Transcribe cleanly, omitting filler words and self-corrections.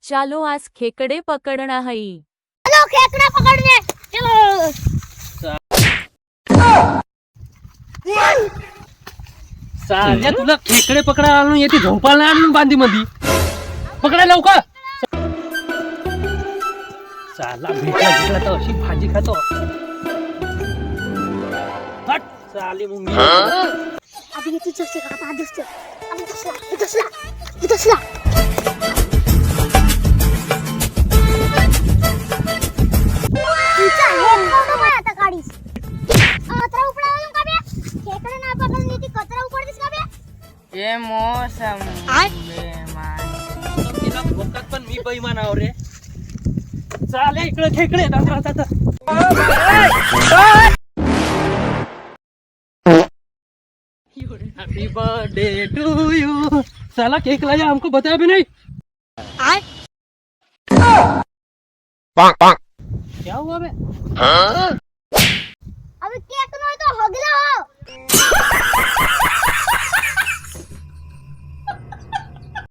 चालो आज खेकडे पकडना हई। चलो खेकडा पकडने चलो। साल्या तुला खेकडे पकडायला आणून येते झोपायला आणून बांधी मधी पकडायला लवकर। साला भेटला तर अशी भाजी खातो। हट साली मुंगी। अभी तू जस्ट का जस्ट अभी तसला तुझा हे फोटो मला आता काढीस कचरा उपडावून का बे खेकडे ना पकडून ती कचरा उपडतीस का बे ये मौसम बेमान तिला भोकात पण मी बेईमानावर रे। चाले इकडे खेकडे दांगरात हैप्पी बर्थडे टू यू। साला केक लाया हमको बताया भी नहीं। क्या हुआ बे?